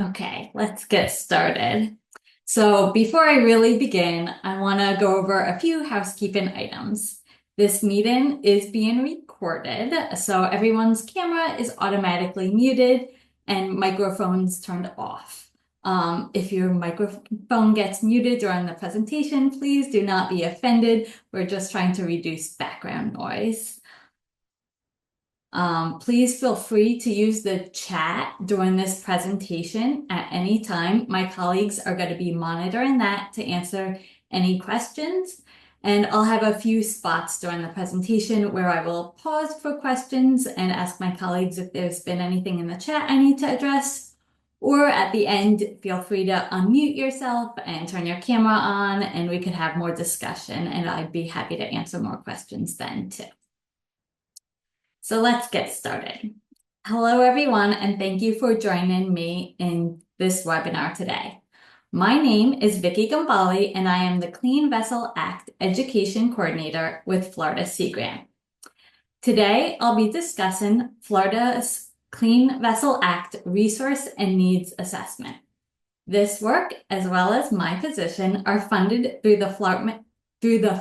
Okay, let's get started. So before I really begin, I want to go over a few housekeeping items. This meeting is being recorded, so everyone's camera is automatically muted and microphones turned off. If your microphone gets muted during the presentation, please do not be offended. We're just trying to reduce background noise. Please feel free to use the chat during this presentation at any time. My colleagues are going to be monitoring that to answer any questions. And I'll have a few spots during the presentation where I will pause for questions and ask my colleagues if there's been anything in the chat I need to address. Or at the end, feel free to unmute yourself and turn your camera on, and we could have more discussion, and I'd be happy to answer more questions then too. So let's get started. Hello, everyone, and thank you for joining me in this webinar today. My name is Vicki Gambale, and I am the Clean Vessel Act Education Coordinator with Florida Sea Grant. Today, I'll be discussing Florida's Clean Vessel Act Resource and Needs Assessment. This work, as well as my position, are funded through the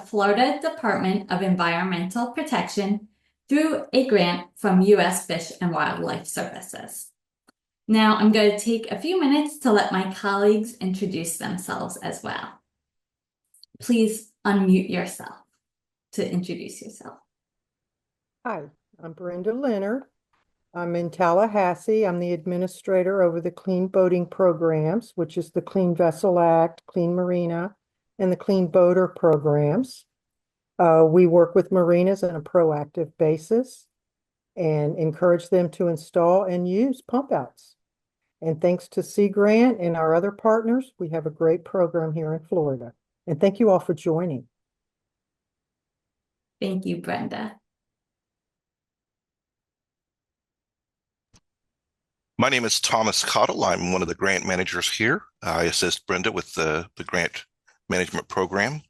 Florida Department of Environmental Protection through a grant from U.S. Fish and Wildlife Services. Now I'm going to take a few minutes to let my colleagues introduce themselves as well. Please unmute yourself to introduce yourself. Hi, I'm Brenda Leonard. I'm in Tallahassee. I'm the administrator over the Clean Boating programs, which is the Clean Vessel Act, Clean Marina, and the Clean Boater programs. We work with marinas on a proactive basis and encourage them to install and use pump outs. And thanks to Sea Grant and our other partners, we have a great program here in Florida. And thank you all for joining. Thank you, Brenda. My name is Thomas Cottle. I'm one of the grant managers here. I assist Brenda with the grant management program,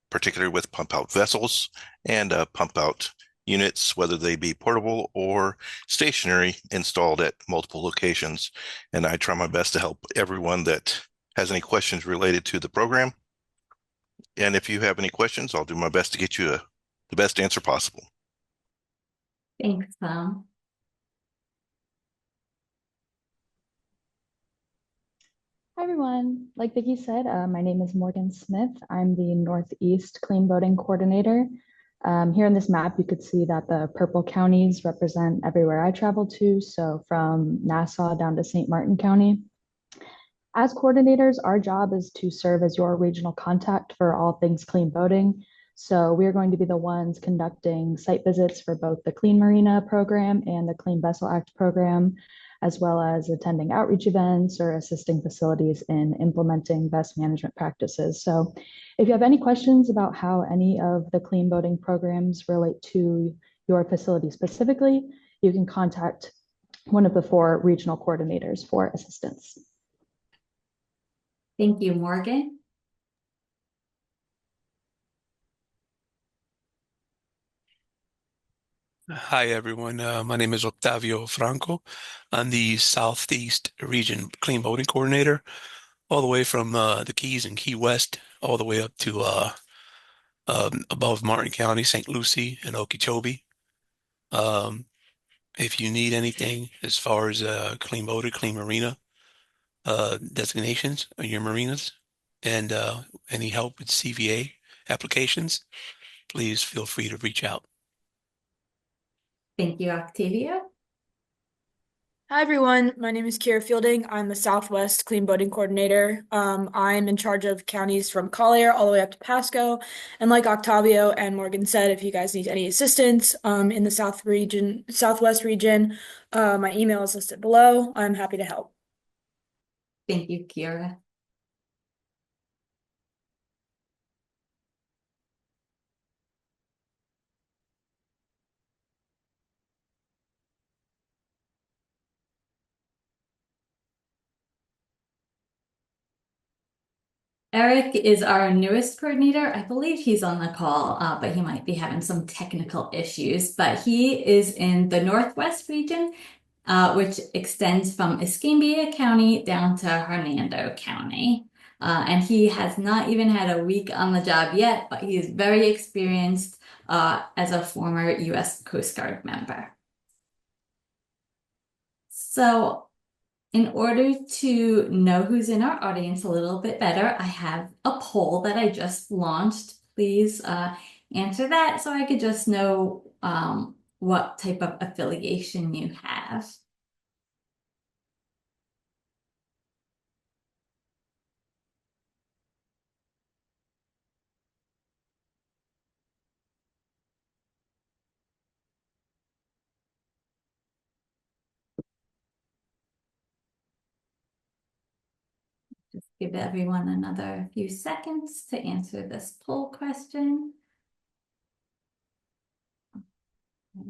particularly with pump out vessels and pump out units, whether they be portable or stationary, installed at multiple locations. And I try my best to help everyone that has any questions related to the program. And if you have any questions, I'll do my best to get you the best answer possible. Thanks, Tom. Hi, everyone. Like Vicki said, my name is Morgan Smith. I'm the Northeast Clean Boating Coordinator. Here in this map, you could see that the purple counties represent everywhere I travel to, so from Nassau down to St. Martin County. As coordinators, our job is to serve as your regional contact for all things clean boating. So we are going to be the ones conducting site visits for both the Clean Marina program and the Clean Vessel Act program, as well as attending outreach events or assisting facilities in implementing best management practices. So if you have any questions about how any of the clean boating programs relate to your facility specifically, you can contact one of the 4 regional coordinators for assistance. Thank you, Morgan. Hi, everyone. My name is Octavio Franco. I'm the Southeast Region Clean Boating Coordinator, all the way from the Keys and Key West, all the way up to above Martin County, St. Lucie, and Okeechobee. If you need anything as far as clean boater, clean marina designations on your marinas, and any help with CVA applications, please feel free to reach out. Thank you, Octavio. Hi, everyone. My name is Kira Fielding. I'm the Southwest Clean Boating Coordinator. I'm in charge of counties from Collier all the way up to Pasco. And like Octavio and Morgan said, if you guys need any assistance in the Southwest region, my email is listed below. I'm happy to help. Thank you, Kira. Eric is our newest coordinator. I believe he's on the call, but he might be having some technical issues. But he is in the Northwest region, which extends from Escambia County down to Hernando County. And he has not even had a week on the job yet, but he is very experienced as a former U.S. Coast Guard member. So in order to know who's in our audience a little bit better, I have a poll that I just launched. Please answer that so I could just know what type of affiliation you have. Just give everyone another few seconds to answer this poll question. Okay.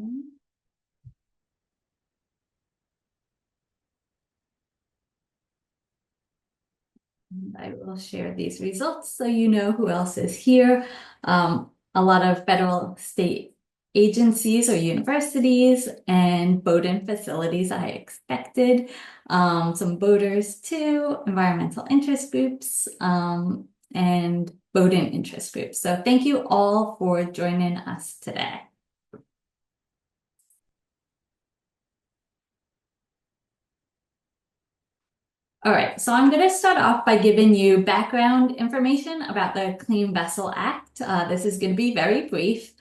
And I will share these results so you know who else is here. A lot of federal state agencies or universities and boating facilities I expected. Some boaters too, environmental interest groups, and boating interest groups. So thank you all for joining us today. All right, so I'm going to start off by giving you background information about the Clean Vessel Act. This is going to be very brief.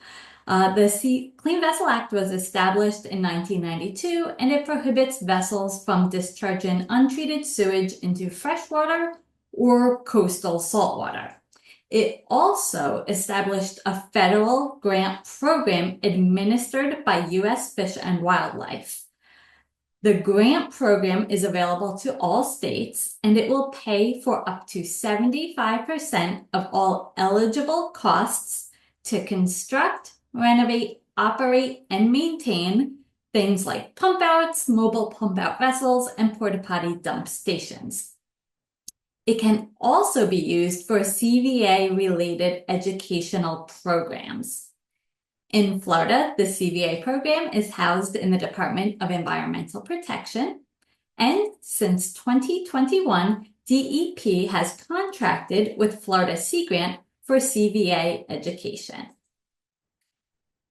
The Clean Vessel Act was established in 1992, and it prohibits vessels from discharging untreated sewage into freshwater or coastal saltwater. It also established a federal grant program administered by U.S. Fish and Wildlife. The grant program is available to all states, and it will pay for up to 75% of all eligible costs to construct, renovate, operate, and maintain things like pump outs, mobile pump out vessels, and porta potty dump stations. It can also be used for CVA-related educational programs. In Florida, the CVA program is housed in the Department of Environmental Protection, and since 2021, DEP has contracted with Florida Sea Grant for CVA education.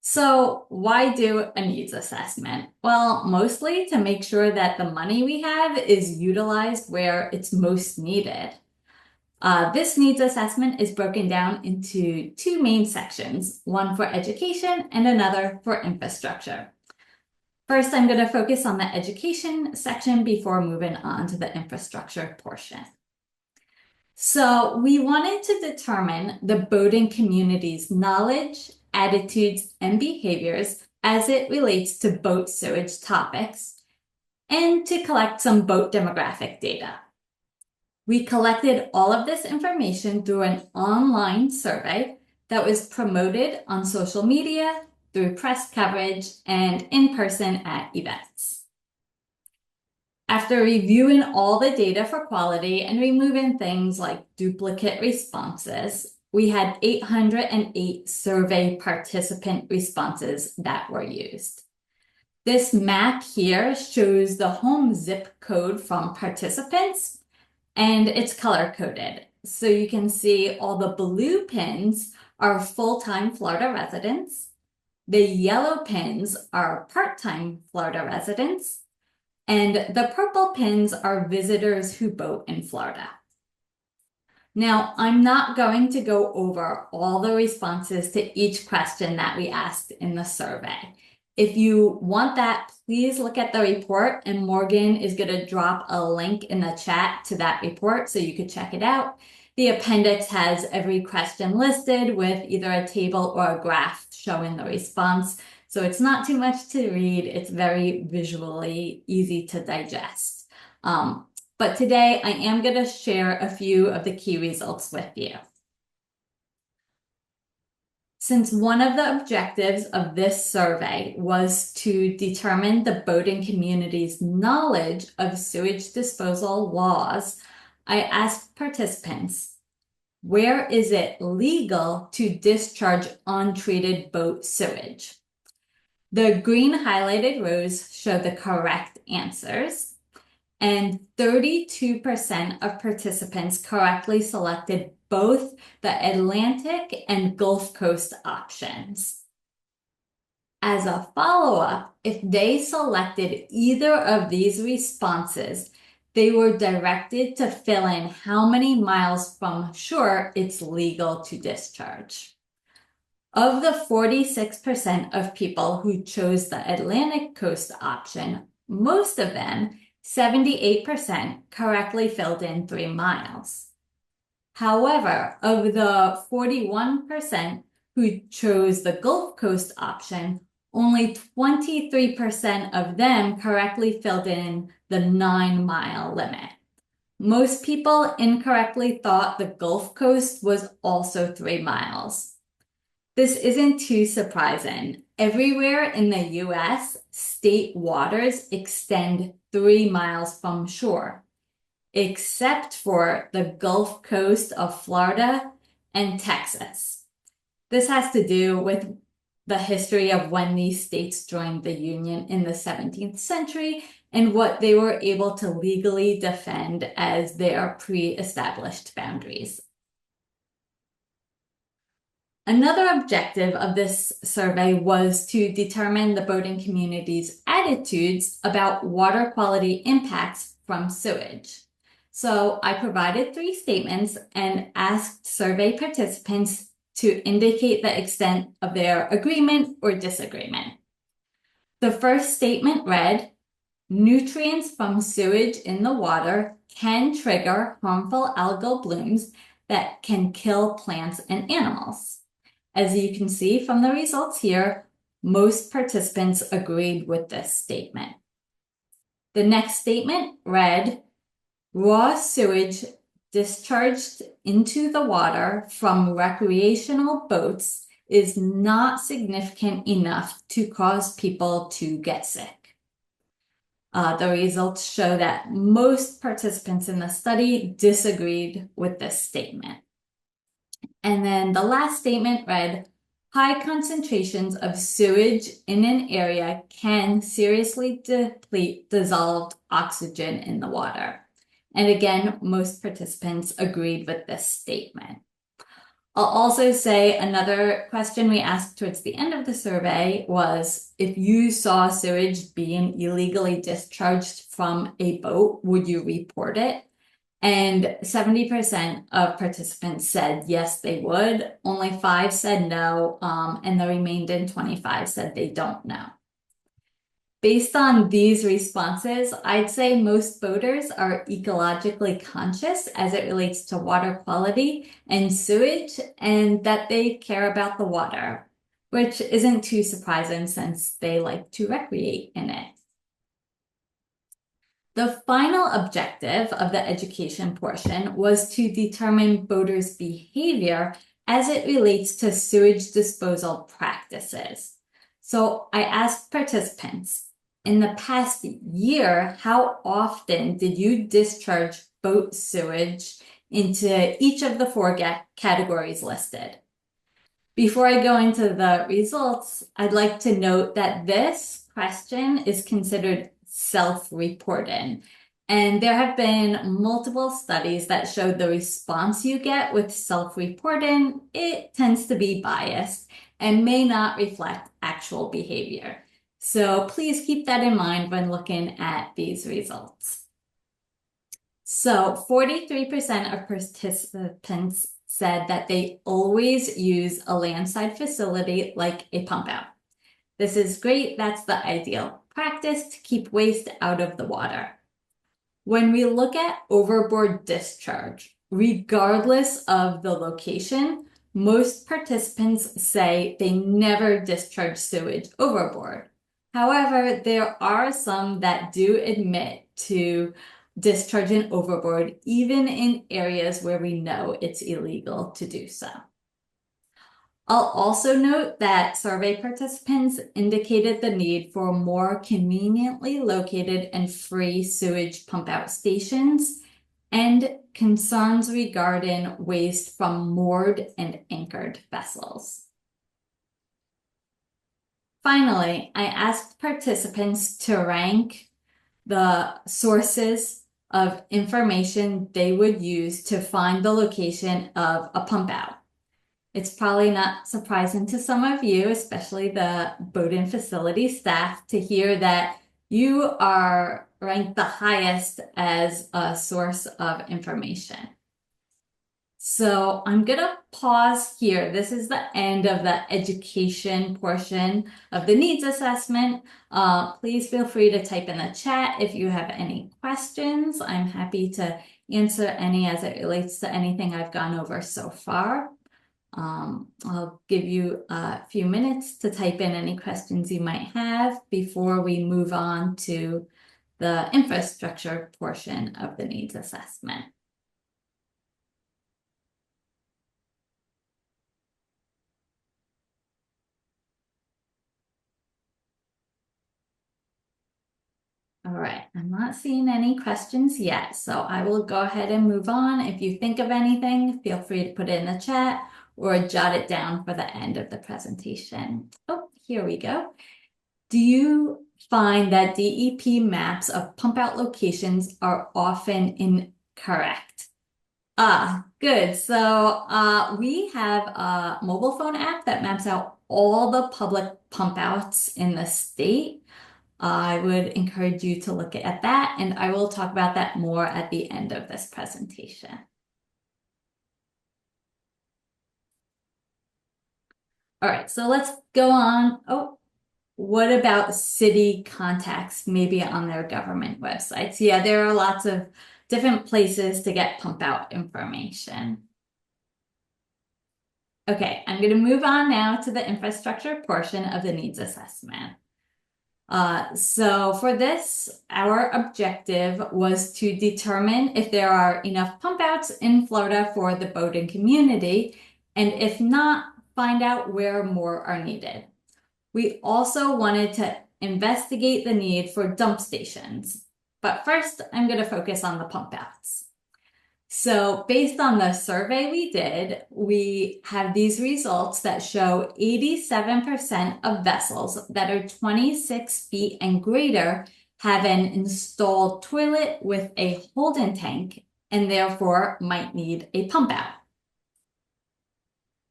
So why do a needs assessment? Well, mostly to make sure that the money we have is utilized where it's most needed. This needs assessment is broken down into two main sections, one for education and another for infrastructure. First, I'm going to focus on the education section before moving on to the infrastructure portion. So we wanted to determine the boating community's knowledge, attitudes, and behaviors as it relates to boat sewage topics, and to collect some boat demographic data. We collected all of this information through an online survey that was promoted on social media, through press coverage, and in person at events. After reviewing all the data for quality and removing things like duplicate responses, we had 808 survey participant responses that were used. This map here shows the home zip code from participants, and it's color coded. So you can see all the blue pins are full-time Florida residents. The yellow pins are part-time Florida residents. And the purple pins are visitors who boat in Florida. Now, I'm not going to go over all the responses to each question that we asked in the survey. If you want that, please look at the report, and Morgan is going to drop a link in the chat to that report so you could check it out. The appendix has every question listed with either a table or a graph showing the response. So it's not too much to read. It's very visually easy to digest. But today I am going to share a few of the key results with you. Since one of the objectives of this survey was to determine the boating community's knowledge of sewage disposal laws, I asked participants, where is it legal to discharge untreated boat sewage? The green highlighted rows show the correct answers, and 32% of participants correctly selected both the Atlantic and Gulf Coast options. As a follow-up, if they selected either of these responses, they were directed to fill in how many miles from shore it's legal to discharge. Of the 46% of people who chose the Atlantic coast option, most of them, 78%, correctly filled in 3 miles. However, of the 41% who chose the Gulf Coast option, only 23% of them correctly filled in the 9-mile limit. Most people incorrectly thought the Gulf Coast was also 3 miles. This isn't too surprising. Everywhere in the US, state waters extend 3 miles from shore, except for the Gulf Coast of Florida and Texas. This has to do with the history of when these states joined the Union in the 17th century and what they were able to legally defend as their pre-established boundaries. Another objective of this survey was to determine the boating community's attitudes about water quality impacts from sewage. So I provided 3 statements and asked survey participants to indicate the extent of their agreement or disagreement. The first statement read, "Nutrients from sewage in the water can trigger harmful algal blooms that can kill plants and animals." As you can see from the results here, most participants agreed with this statement. The next statement read, "Raw sewage discharged into the water from recreational boats is not significant enough to cause people to get sick." The results show that most participants in the study disagreed with this statement. And then the last statement read, "High concentrations of sewage in an area can seriously deplete dissolved oxygen in the water." And again, most participants agreed with this statement. I'll also say another question we asked towards the end of the survey was, if you saw sewage being illegally discharged from a boat, would you report it? And 70% of participants said yes, they would. Only 5 said no, and the remaining 25 said they don't know. Based on these responses, I'd say most boaters are ecologically conscious as it relates to water quality and sewage, and that they care about the water, which isn't too surprising since they like to recreate in it. The final objective of the education portion was to determine boaters' behavior as it relates to sewage disposal practices. So I asked participants, in the past year, how often did you discharge boat sewage into each of the 4 categories listed? Before I go into the results, I'd like to note that this question is considered self-reported. And there have been multiple studies that showed the response you get with self-reporting, it tends to be biased and may not reflect actual behavior. So please keep that in mind when looking at these results. So 43% of participants said that they always use a landside facility like a pump out. This is great. That's the ideal practice to keep waste out of the water. When we look at overboard discharge, regardless of the location, most participants say they never discharge sewage overboard. However, there are some that do admit to discharging overboard, even in areas where we know it's illegal to do so. I'll also note that survey participants indicated the need for more conveniently located and free sewage pump out stations and concerns regarding waste from moored and anchored vessels. Finally, I asked participants to rank the sources of information they would use to find the location of a pump out. It's probably not surprising to some of you, especially the Bowdoin facility staff, to hear that you are ranked the highest as a source of information. So I'm gonna pause here. This is the end of the education portion of the needs assessment. Please feel free to type in the chat if you have any questions. I'm happy to answer any as it relates to anything I've gone over so far. I'll give you a few minutes to type in any questions you might have before we move on to the infrastructure portion of the needs assessment. All right, I'm not seeing any questions yet, so I will go ahead and move on. If you think of anything, feel free to put it in the chat or jot it down for the end of the presentation. Oh, here we go. Do you find that DEP maps of pump out locations are often incorrect? Good. So we have a mobile phone app that maps out all the public pump outs in the state. I would encourage you to look at that, and I will talk about that more at the end of this presentation. All right, so let's go on. Oh, what about city contacts, maybe on their government websites? Yeah, there are lots of different places to get pump out information. Okay, I'm going to move on now to the infrastructure portion of the needs assessment. So for this, our objective was to determine if there are enough pump outs in Florida for the Bowdoin community, and if not, find out where more are needed. We also wanted to investigate the need for dump stations. But first, I'm going to focus on the pump outs. So based on the survey we did, we have these results that show 87% of vessels that are 26 feet and greater have an installed toilet with a holding tank and therefore might need a pump out.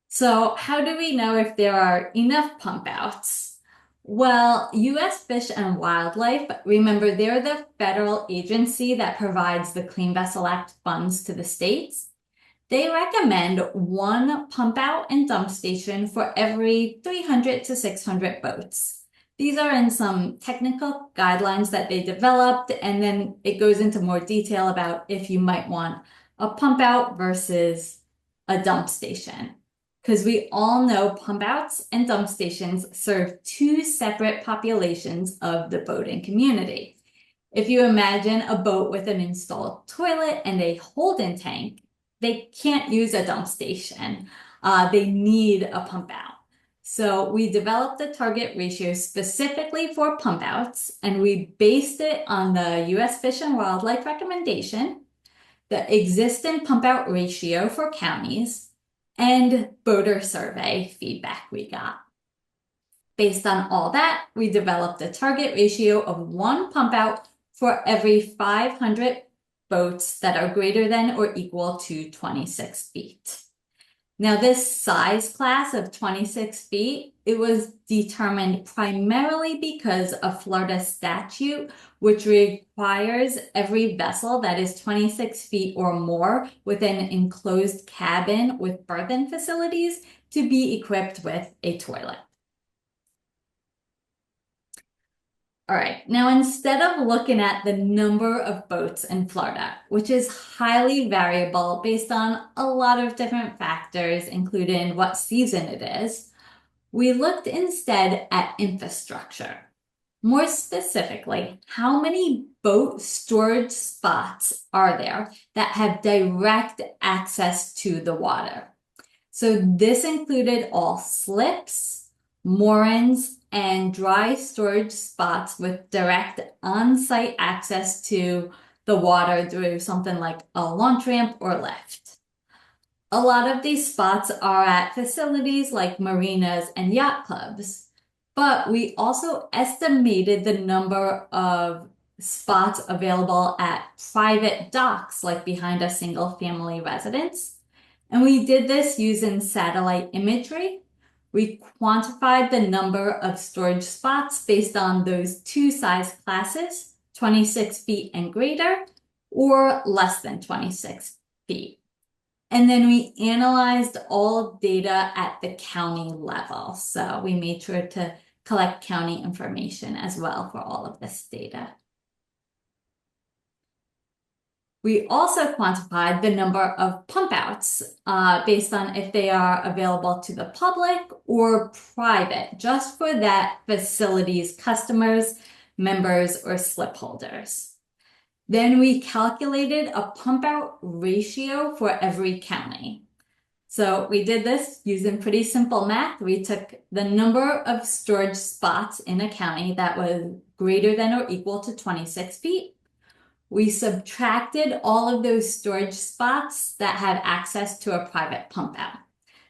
So how do we know if there are enough pump outs? Well, U.S. Fish and Wildlife, remember, they're the federal agency that provides the Clean Vessel Act funds to the states. They recommend one pump out and dump station for every 300 to 600 boats. These are in some technical guidelines that they developed, and then it goes into more detail about if you might want a pump out versus a dump station. Because we all know pump outs and dump stations serve two separate populations of the boating community. If you imagine a boat with an installed toilet and a holding tank, they can't use a dump station. They need a pump out. So we developed a target ratio specifically for pump outs, and we based it on the U.S. Fish and Wildlife recommendation, the existing pump out ratio for counties, and boater survey feedback we got. Based on all that, we developed a target ratio of one pump out for every 500 boats that are greater than or equal to 26 feet. Now, this size class of 26 feet, it was determined primarily because of Florida statute, which requires every vessel that is 26 feet or more with an enclosed cabin with berthing facilities to be equipped with a toilet. All right, now instead of looking at the number of boats in Florida, which is highly variable based on a lot of different factors, including what season it is, we looked instead at infrastructure. More specifically, how many boat storage spots are there that have direct access to the water? So this included all slips, moorings, and dry storage spots with direct on-site access to the water through something like a launch ramp or lift. A lot of these spots are at facilities like marinas and yacht clubs, but we also estimated the number of spots available at private docks, like behind a single family residence. And we did this using satellite imagery. We quantified the number of storage spots based on those two size classes, 26 feet and greater, or less than 26 feet. And then we analyzed all data at the county level. So we made sure to collect county information as well for all of this data. We also quantified the number of pump outs based on if they are available to the public or private, just for that facility's customers, members, or slip holders. Then we calculated a pump out ratio for every county. So we did this using pretty simple math. We took the number of storage spots in a county that was greater than or equal to 26 feet. We subtracted all of those storage spots that had access to a private pump out.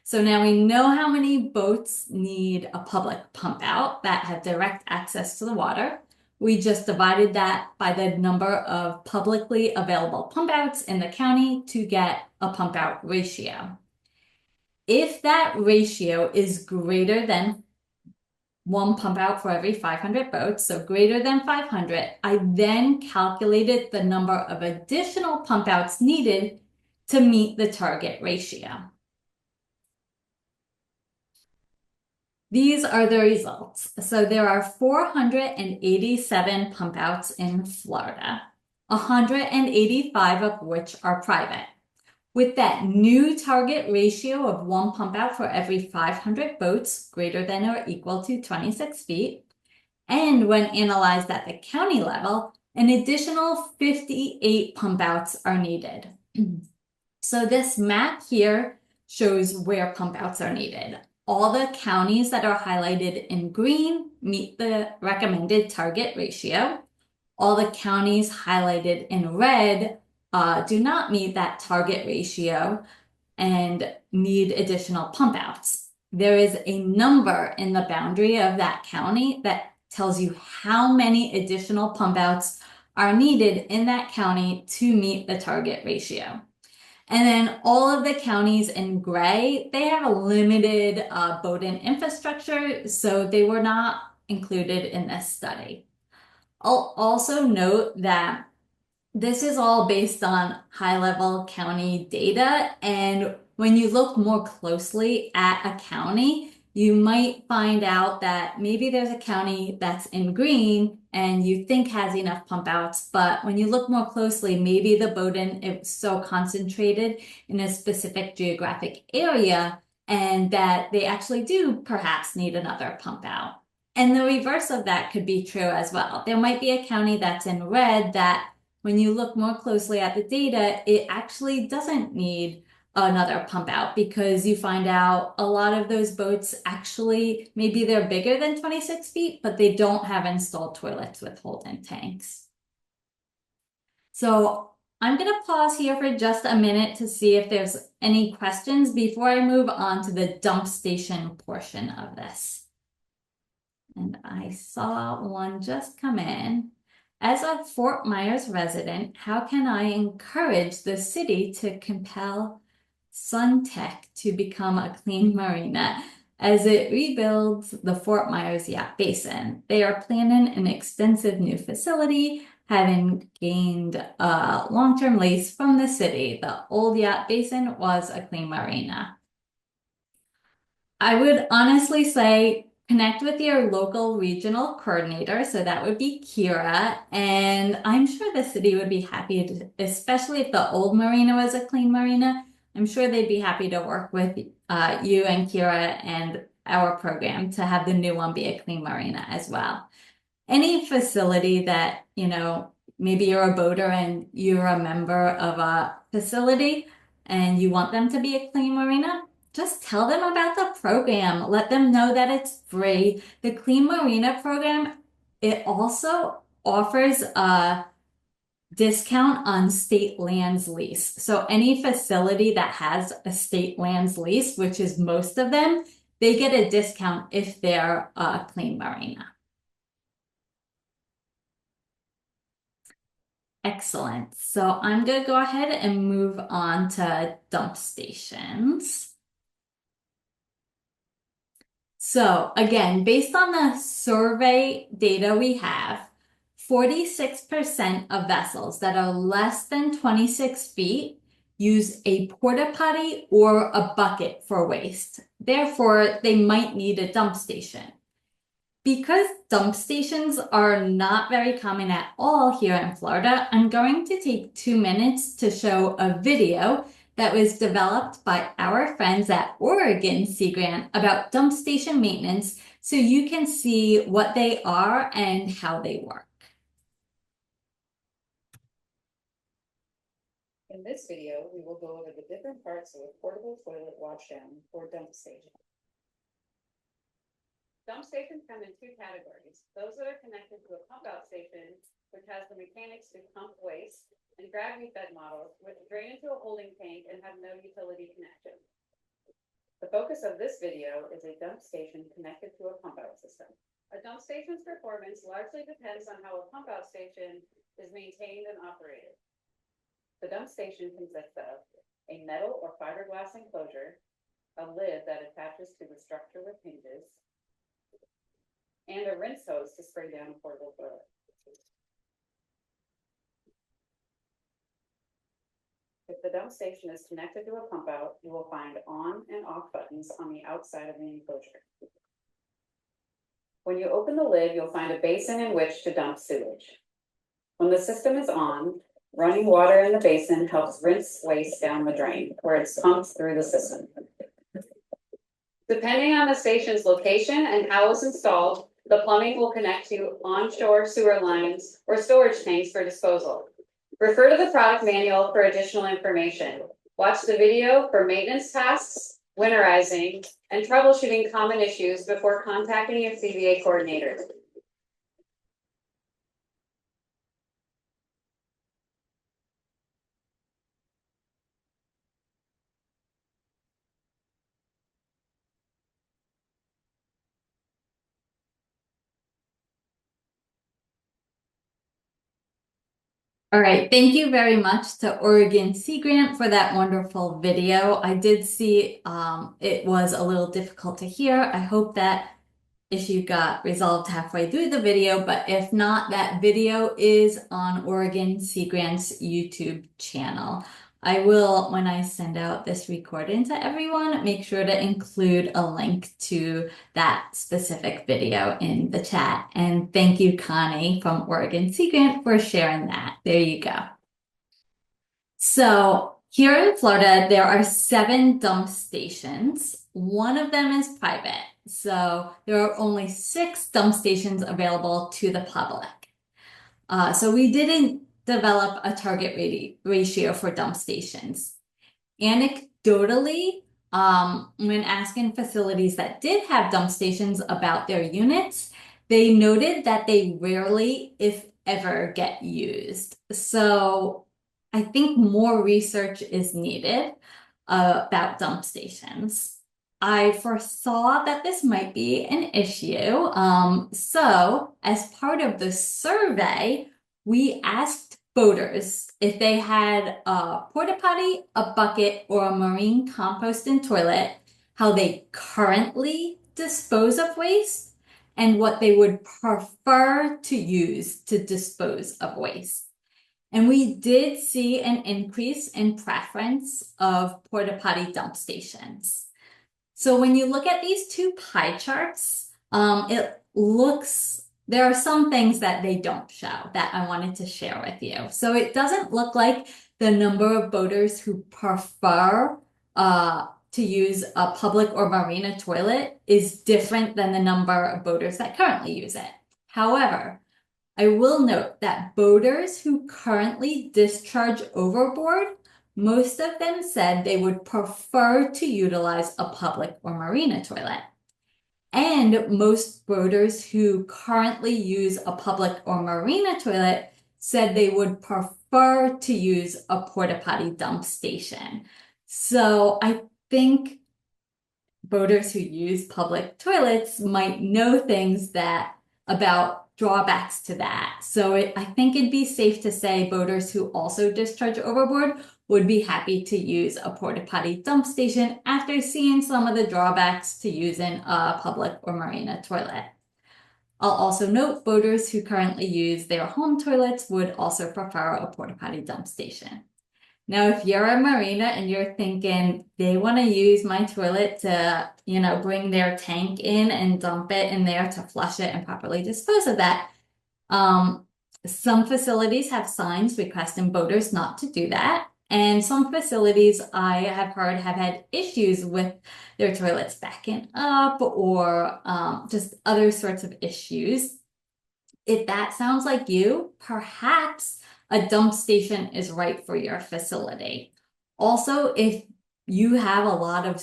So now we know how many boats need a public pump out that have direct access to the water. We just divided that by the number of publicly available pump outs in the county to get a pump out ratio. If that ratio is greater than one pump out for every 500 boats, so greater than 500, I then calculated the number of additional pump outs needed to meet the target ratio. These are the results. So there are 487 pump outs in Florida, 185 of which are private. With that new target ratio of one pump out for every 500 boats greater than or equal to 26 feet, and when analyzed at the county level, an additional 58 pump outs are needed. So this map here shows where pump outs are needed. All the counties that are highlighted in green meet the recommended target ratio. All the counties highlighted in red do not meet that target ratio and need additional pump outs. There is a number in the boundary of that county that tells you how many additional pump outs are needed in that county to meet the target ratio. And then all of the counties in gray, they have a limited boat-in infrastructure, so they were not included in this study. I'll also note that this is all based on high-level county data, and when you look more closely at a county, you might find out that maybe there's a county that's in green and you think has enough pump outs, but when you look more closely, maybe the boat-in is so concentrated in a specific geographic area and that they actually do perhaps need another pump out. And the reverse of that could be true as well. There might be a county that's in red that when you look more closely at the data, it actually doesn't need another pump out because you find out a lot of those boats actually, maybe they're bigger than 26 feet, but they don't have installed toilets with hold-in tanks. So I'm going to pause here for just a minute to see if there's any questions before I move on to the dump station portion of this. And I saw one just come in. As a Fort Myers resident, how can I encourage the city to compel Suntech to become a clean marina as it rebuilds the Fort Myers Yacht Basin? They are planning an extensive new facility, having gained a long-term lease from the city. The old yacht basin was a clean marina. I would honestly say connect with your local regional coordinator. So that would be Kira. And I'm sure the city would be happy to, especially if the old marina was a clean marina, I'm sure they'd be happy to work with you and Kira and our program to have the new one be a clean marina as well. Any facility that, you know, maybe you're a boater and you're a member of a facility and you want them to be a clean marina, just tell them about the program. Let them know that it's free. The Clean Marina program, it also offers a discount on state lands lease. So any facility that has a state lands lease, which is most of them, they get a discount if they're a clean marina. Excellent. So I'm going to go ahead and move on to dump stations. So again, based on the survey data we have, 46% of vessels that are less than 26 feet use a porta potty or a bucket for waste. Therefore, they might need a dump station. Because dump stations are not very common at all here in Florida, I'm going to take 2 minutes to show a video that was developed by our friends at Oregon Sea Grant about dump station maintenance so you can see what they are and how they work. In this video, we will go over the different parts of a portable toilet washdown or dump station. Dump stations come in two categories: those that are connected to a pump out station, which has the mechanics to pump waste, and gravity fed models, which drain into a holding tank and have no utility connection. The focus of this video is a dump station connected to a pump out system. A dump station's performance largely depends on how a pump out station is maintained and operated. The dump station consists of a metal or fiberglass enclosure, a lid that attaches to the structure with hinges, and a rinse hose to spray down a portable toilet. If the dump station is connected to a pump out, you will find on and off buttons on the outside of the enclosure. When you open the lid, you'll find a basin in which to dump sewage. When the system is on, running water in the basin helps rinse waste down the drain, where it's pumped through the system. Depending on the station's location and how it's installed, the plumbing will connect to onshore sewer lines or storage tanks for disposal. Refer to the product manual for additional information. Watch the video for maintenance tasks, winterizing, and troubleshooting common issues before contacting your CVA coordinator. All right, thank you very much to Oregon Sea Grant for that wonderful video. I did see it was a little difficult to hear. I hope that issue got resolved halfway through the video, but if not, that video is on Oregon Sea Grant's YouTube channel. I will, when I send out this recording to everyone, make sure to include a link to that specific video in the chat. And thank you, Connie from Oregon Sea Grant, for sharing that. There you go. So here in Florida, there are 7 dump stations. One of them is private. So there are only 6 dump stations available to the public. So we didn't develop a target ratio for dump stations. Anecdotally, when asking facilities that did have dump stations about their units, they noted that they rarely, if ever, get used. So I think more research is needed about dump stations. I foresaw that this might be an issue. So as part of the survey, we asked boaters if they had a porta potty, a bucket, or a marine compost and toilet, how they currently dispose of waste, and what they would prefer to use to dispose of waste. And we did see an increase in preference of porta potty dump stations. So when you look at these 2 pie charts, there are some things that they don't show that I wanted to share with you. So it doesn't look like the number of boaters who prefer to use a public or marina toilet is different than the number of boaters that currently use it. However, I will note that boaters who currently discharge overboard, most of them said they would prefer to utilize a public or marina toilet. And most boaters who currently use a public or marina toilet said they would prefer to use a porta potty dump station. So I think voters who use public toilets might know things about drawbacks to that. So I think it'd be safe to say voters who also discharge overboard would be happy to use a porta potty dump station after seeing some of the drawbacks to using a public or marina toilet. I'll also note voters who currently use their home toilets would also prefer a porta potty dump station. Now, if you're a marina and you're thinking they want to use my toilet to, bring their tank in and dump it in there to flush it and properly dispose of that, some facilities have signs requesting voters not to do that. And some facilities I have heard have had issues with their toilets backing up or just other sorts of issues. If that sounds like you, perhaps a dump station is right for your facility. Also, if you have a lot of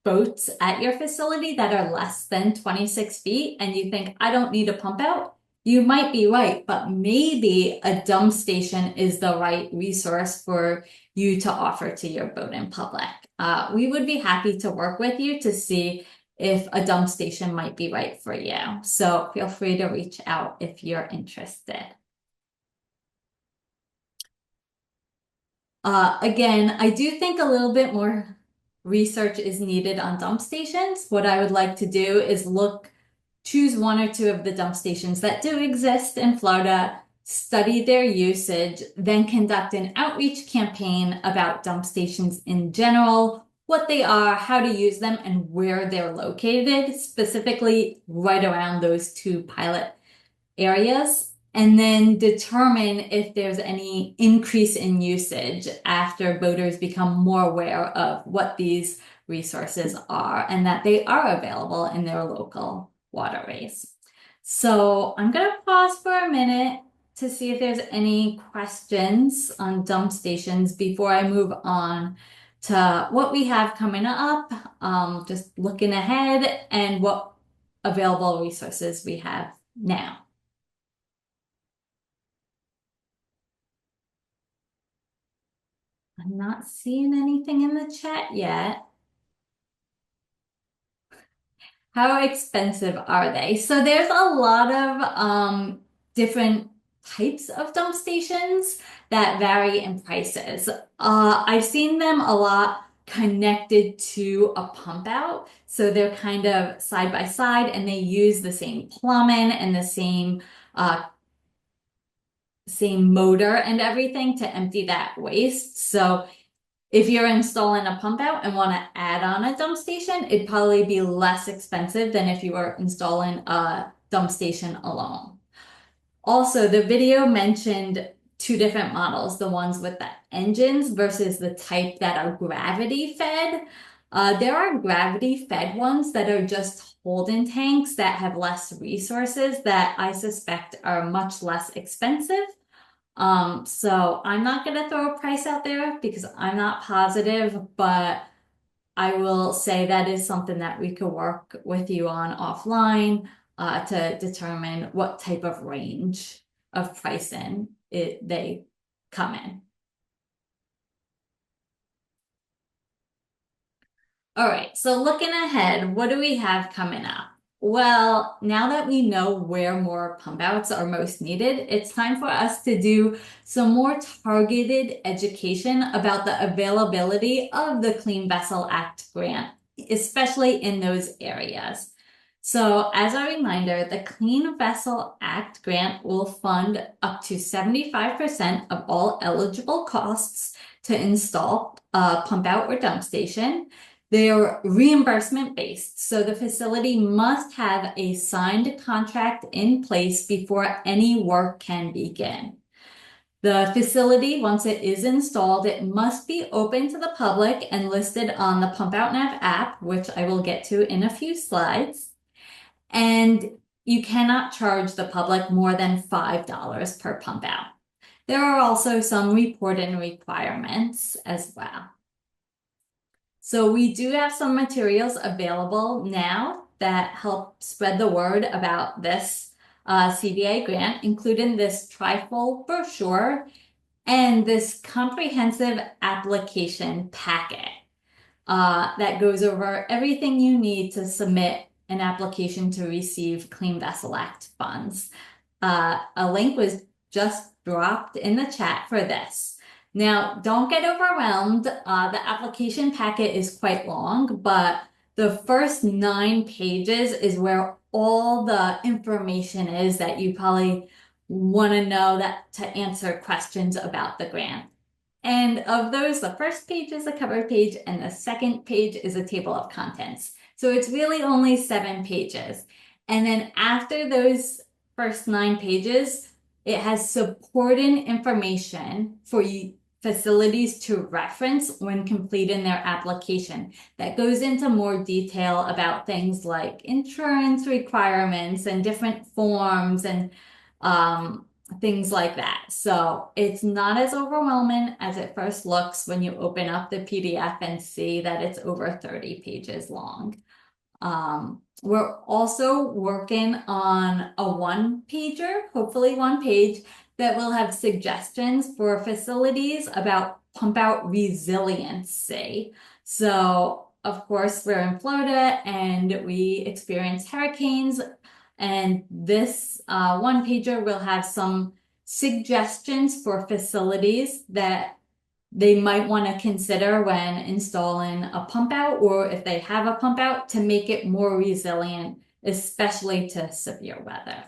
boats at your facility that are less than 26 feet and you think, I don't need a pump out, you might be right, but maybe a dump station is the right resource for you to offer to your boat in public. We would be happy to work with you to see if a dump station might be right for you. So feel free to reach out if you're interested. Again, I do think a little bit more research is needed on dump stations. What I would like to do is choose one or two of the dump stations that do exist in Florida, study their usage, then conduct an outreach campaign about dump stations in general, what they are, how to use them, and where they're located, specifically right around those two pilot areas, and then determine if there's any increase in usage after voters become more aware of what these resources are and that they are available in their local waterways. So I'm going to pause for a minute to see if there's any questions on dump stations before I move on to what we have coming up, just looking ahead and what available resources we have now. I'm not seeing anything in the chat yet. How expensive are they? So there's a lot of different types of dump stations that vary in prices. I've seen them a lot connected to a pump out. So they're kind of side by side and they use the same plumbing and the same motor and everything to empty that waste. So if you're installing a pump out and want to add on a dump station, it'd probably be less expensive than if you were installing a dump station alone. Also, the video mentioned two different models, the ones with the engines versus the type that are gravity fed. There are gravity fed ones that are just holding tanks that have less resources that I suspect are much less expensive. So I'm not going to throw a price out there because I'm not positive, but I will say that is something that we could work with you on offline to determine what type of range of pricing they come in. All right, so looking ahead, what do we have coming up? Well, now that we know where more pump outs are most needed, it's time for us to do some more targeted education about the availability of the Clean Vessel Act grant, especially in those areas. So as a reminder, the Clean Vessel Act grant will fund up to 75% of all eligible costs to install a pump out or dump station. They're reimbursement based, so the facility must have a signed contract in place before any work can begin. The facility, once it is installed, it must be open to the public and listed on the Pumpout Nav app, which I will get to in a few slides. And you cannot charge the public more than $5 per pump out. There are also some reporting requirements as well. So we do have some materials available now that help spread the word about this CVA grant, including this trifold brochure and this comprehensive application packet. that goes over everything you need to submit an application to receive Clean Vessel Act funds. A link was just dropped in the chat for this. Now, don't get overwhelmed. The application packet is quite long, but the first 9 pages is where all the information is that you probably want to know that to answer questions about the grant. And of those, the first page is a cover page and the second page is a table of contents. So it's really only 7 pages. And then after those first 9 pages, it has supporting information for facilities to reference when completing their application. That goes into more detail about things like insurance requirements and different forms and things like that. So it's not as overwhelming as it first looks when you open up the PDF and see that it's over 30 pages long. We're also working on a 1-pager, hopefully 1 page, that will have suggestions for facilities about pump out resiliency. So, of course, we're in Florida and we experience hurricanes. And this 1-pager will have some suggestions for facilities that they might want to consider when installing a pump out, or if they have a pump out, to make it more resilient, especially to severe weather.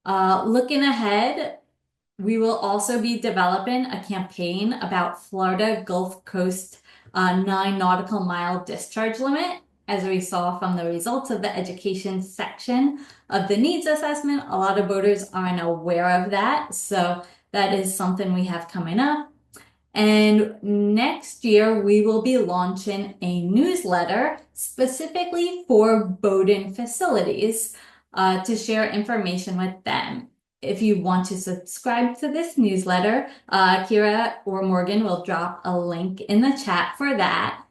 Looking ahead, we will also be developing a campaign about Florida Gulf Coast 9 nautical mile discharge limit. As we saw from the results of the education section of the needs assessment, a lot of boaters aren't aware of that. So that is something we have coming up. And next year, we will be launching a newsletter specifically for boating facilities to share information with them. If you want to subscribe to this newsletter, Kira or Morgan will drop a link in the chat for that.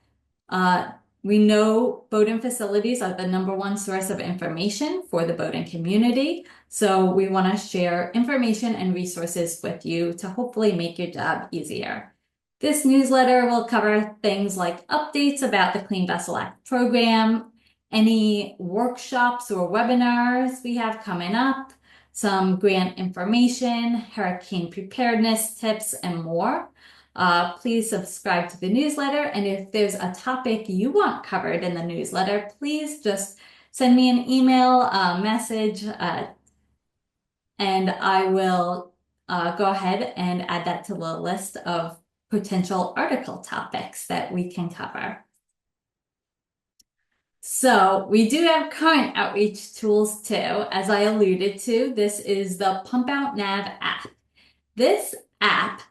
We know boating facilities are the #1 source of information for the boating community. So we want to share information and resources with you to hopefully make your job easier. This newsletter will cover things like updates about the Clean Vessel Act program, any workshops or webinars we have coming up, some grant information, hurricane preparedness tips, and more. Please subscribe to the newsletter. And if there's a topic you want covered in the newsletter, please just send me an email, message, and I will go ahead and add that to the list of potential article topics that we can cover. So we do have current outreach tools too. As I alluded to, this is the Pumpout Nav app. This app,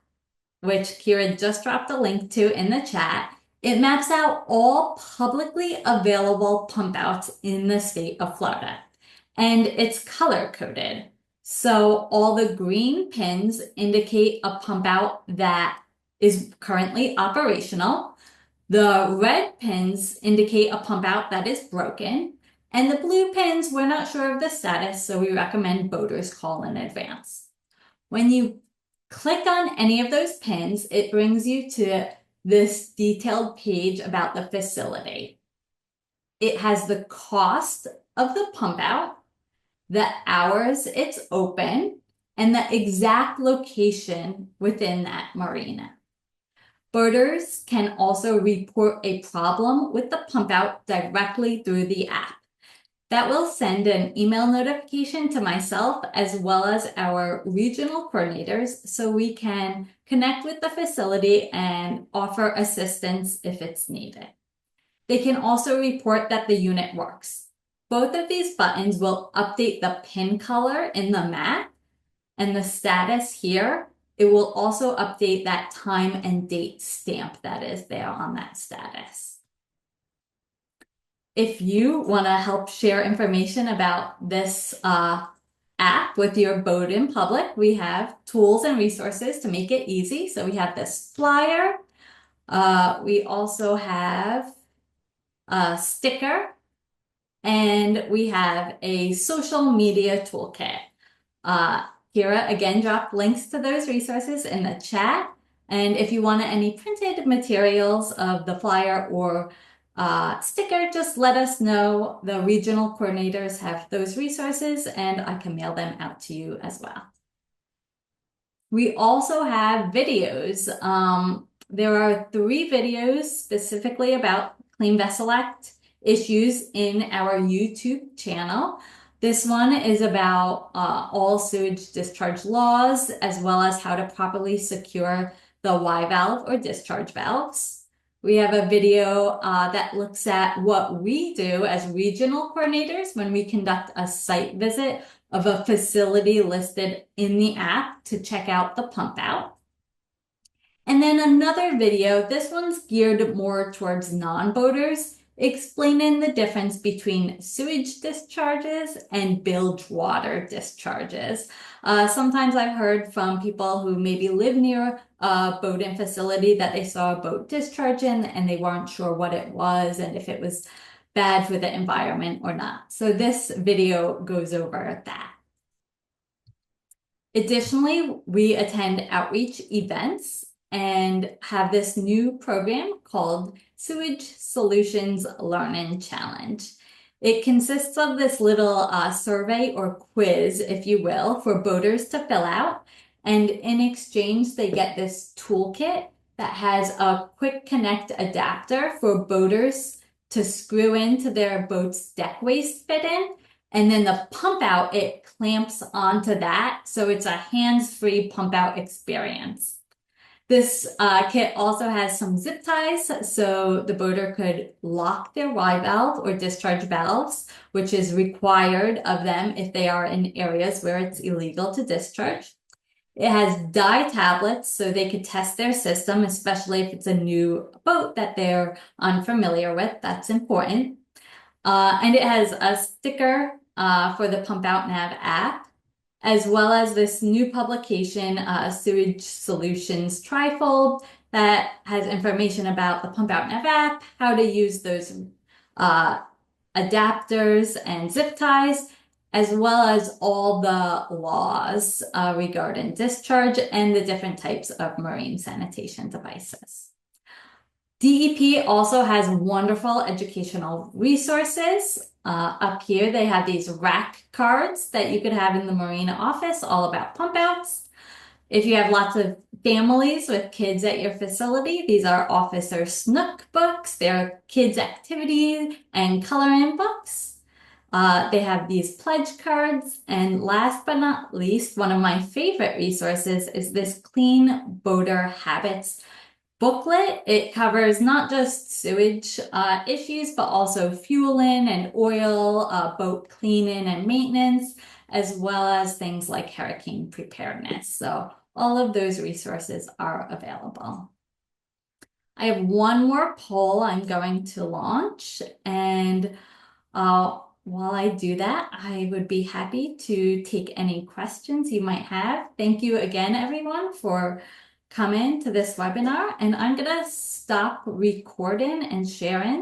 which Kira just dropped a link to in the chat, it maps out all publicly available pump outs in the state of Florida. And it's color coded. So all the green pins indicate a pump out that is currently operational. The red pins indicate a pump out that is broken. And the blue pins, we're not sure of the status, so we recommend boaters call in advance. When you click on any of those pins, it brings you to this detailed page about the facility. It has the cost of the pump out, the hours it's open, and the exact location within that marina. Boaters can also report a problem with the pump out directly through the app. That will send an email notification to myself as well as our regional coordinators so we can connect with the facility and offer assistance if it's needed. They can also report that the unit works. Both of these buttons will update the pin color in the map and the status here. It will also update that time and date stamp that is there on that status. If you want to help share information about this app with your boat in public, we have tools and resources to make it easy. So we have this flyer. We also have a sticker, and we have a social media toolkit. Kira again dropped links to those resources in the chat, And if you want any printed materials of the flyer or sticker, just let us know. The regional coordinators have those resources and I can mail them out to you as well. We also have videos. There are 3 videos specifically about Clean Vessel Act issues in our YouTube channel. This one is about all sewage discharge laws, as well as how to properly secure the Y valve or discharge valves. We have a video that looks at what we do as regional coordinators when we conduct a site visit of a facility listed in the app to check out the pump out. And then another video, this one's geared more towards non-boaters, explaining the difference between sewage discharges and bilge water discharges. Sometimes I've heard from people who maybe live near a boating facility that they saw a boat discharging and they weren't sure what it was and if it was bad for the environment or not. So this video goes over that. Additionally, we attend outreach events and have this new program called Sewage Solutions Learning Challenge. It consists of this little survey or quiz, if you will, for boaters to fill out. And in exchange, they get this toolkit that has a quick connect adapter for boaters to screw into their boat's deck waste fitting. And then the pump out, it clamps onto that. So it's a hands-free pump out experience. This kit also has some zip ties, so the boater could lock their Y valve or discharge valves, which is required of them if they are in areas where it's illegal to discharge. It has dye tablets, so they could test their system, especially if it's a new boat that they're unfamiliar with. That's important. And it has a sticker for the Pumpout Nav app, as well as this new publication, Sewage Solutions Trifold, that has information about the Pumpout Nav app, how to use those adapters and zip ties, as well as all the laws regarding discharge and the different types of marine sanitation devices. DEP also has wonderful educational resources. Up here, they have these rack cards that you could have in the marina office, all about pump outs. If you have lots of families with kids at your facility, these are Officer Snook books. They're kids' activity and coloring books. They have these pledge cards. And last but not least, one of my favorite resources is this Clean Boater Habits booklet. It covers not just sewage issues, but also fueling and oil, boat cleaning and maintenance, as well as things like hurricane preparedness. So all of those resources are available. I have one more poll I'm going to launch, and while I do that, I would be happy to take any questions you might have. Thank you again, everyone, for coming to this webinar, and I'm gonna stop recording and sharing.